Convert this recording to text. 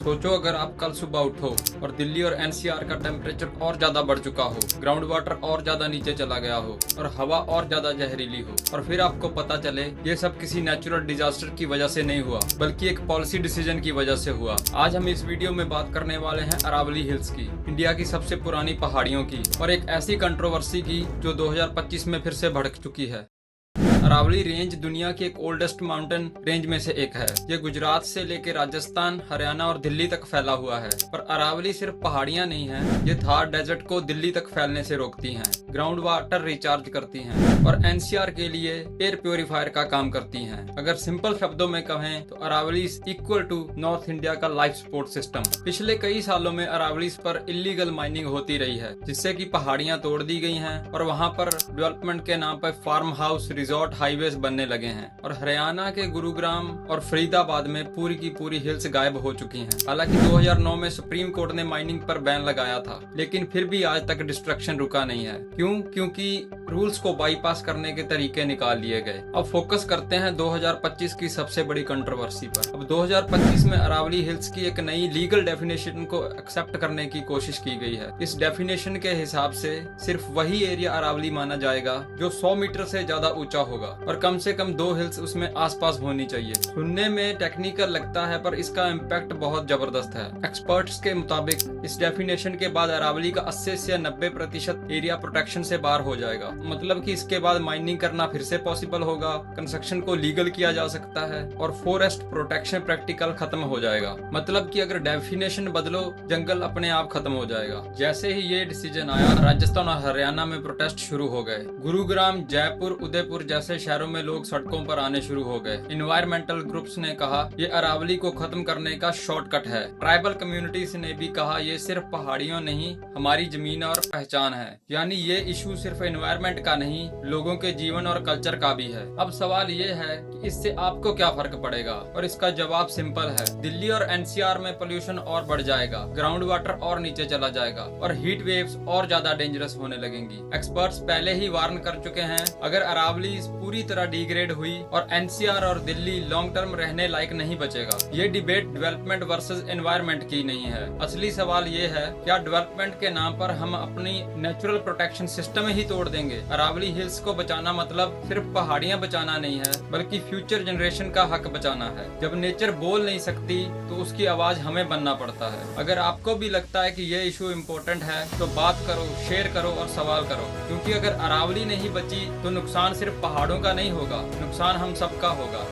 सोचो अगर आप कल सुबह उठो और दिल्ली और एनसीआर का टेम्परेचर और ज्यादा बढ़ चुका हो, ग्राउंड वाटर और ज्यादा नीचे चला गया हो और हवा और ज्यादा जहरीली हो, और फिर आपको पता चले ये सब किसी नेचुरल डिजास्टर की वजह से नहीं हुआ बल्कि एक पॉलिसी डिसीजन की वजह से हुआ। आज हम इस वीडियो में बात करने वाले हैं अरावली हिल्स की, इंडिया की सबसे पुरानी पहाड़ियों की, और एक ऐसी कंट्रोवर्सी की जो 2025 में फिर से भड़क चुकी है। अरावली रेंज दुनिया की एक ओल्डेस्ट माउंटेन रेंज में से एक है। ये गुजरात से लेकर राजस्थान, हरियाणा और दिल्ली तक फैला हुआ है। पर अरावली सिर्फ पहाड़ियां नहीं है, ये थार डेजर्ट को दिल्ली तक फैलने से रोकती हैं, ग्राउंड वाटर रिचार्ज करती हैं और एनसीआर के लिए एयर प्योरीफायर का काम करती हैं। अगर सिंपल शब्दों में कहें तो Aravalli equal to north India का लाइफ सपोर्ट सिस्टम। पिछले कई सालों में अरावली पर इलीगल माइनिंग होती रही है, जिससे कि पहाड़ियां तोड़ दी गई हैं और वहां पर डेवलपमेंट के नाम पर फार्म हाउस, रिजॉर्ट, हाईवेज बनने लगे हैं। और हरियाणा के गुरुग्राम और फरीदाबाद में पूरी की पूरी हिल्स गायब हो चुकी हैं। हालांकि 2009 में सुप्रीम कोर्ट ने माइनिंग पर बैन लगाया था, लेकिन फिर भी आज तक डिस्ट्रक्शन रुका नहीं है। क्यों? क्योंकि रूल्स को बाईपास करने के तरीके निकाल लिए गए। अब फोकस करते हैं 2025 की सबसे बड़ी कंट्रोवर्सी पर। अब 2025 में अरावली हिल्स की एक नई लीगल डेफिनेशन को एक्सेप्ट करने की कोशिश की गई है। इस डेफिनेशन के हिसाब से सिर्फ वही एरिया अरावली माना जाएगा जो 100 मीटर से ज्यादा ऊंचा होगा और कम से कम 2 हिल्स उसमें आसपास होनी चाहिए। सुनने में टेक्निकल लगता है, पर इसका इम्पैक्ट बहुत जबरदस्त है। एक्सपर्ट्स के मुताबिक इस डेफिनेशन के बाद अरावली का 80 से 90% एरिया प्रोटेक्शन से बाहर हो जाएगा। मतलब कि इसके बाद माइनिंग करना फिर से पॉसिबल होगा, कंस्ट्रक्शन को लीगल किया जा सकता है और फॉरेस्ट प्रोटेक्शन प्रैक्टिकल खत्म हो जाएगा। मतलब कि अगर डेफिनेशन बदलो, जंगल अपने आप खत्म हो जाएगा। जैसे ही ये डिसीजन आया, राजस्थान और हरियाणा में प्रोटेस्ट शुरू हो गए। गुरुग्राम, जयपुर, उदयपुर जैसे शहरों में लोग सड़कों पर आने शुरू हो गए। इन्वायरमेंटल ग्रुप्स ने कहा ये अरावली को खत्म करने का शॉर्टकट है। ट्राइबल कम्युनिटीज ने भी कहा ये सिर्फ पहाड़ियों नहीं, हमारी जमीन और पहचान है। यानी ये इशू सिर्फ एनवायरमेंट का नहीं, लोगों के जीवन और कल्चर का भी है। अब सवाल ये है कि इससे आपको क्या फर्क पड़ेगा, और इसका जवाब सिंपल है। दिल्ली और एनसीआर में पोल्यूशन और बढ़ जाएगा, ग्राउंड वाटर और नीचे चला जाएगा और हीट वेव्स और ज्यादा डेंजरस होने लगेंगी। एक्सपर्ट्स पहले ही वार्न कर चुके हैं, अगर अरावली पूरी तरह डिग्रेड हुई और एनसीआर और दिल्ली लॉन्ग टर्म रहने लायक नहीं बचेगा। ये डिबेट डेवलपमेंट वर्सेस एनवायरमेंट की नहीं है। असली सवाल ये है, क्या डेवलपमेंट के नाम पर हम अपनी नेचुरल प्रोटेक्शन सिस्टम ही तोड़ देंगे? अरावली हिल्स को बचाना मतलब सिर्फ पहाड़ियां बचाना नहीं है, बल्कि फ्यूचर जनरेशन का हक बचाना है। जब नेचर बोल नहीं सकती तो उसकी आवाज हमें बनना पड़ता है। अगर आपको भी लगता है कि ये इशू इम्पोर्टेंट है तो बात करो, शेयर करो और सवाल करो, क्योंकि अगर अरावली नहीं बची तो नुकसान सिर्फ पहाड़ों का नहीं होगा, नुकसान हम सबका होगा।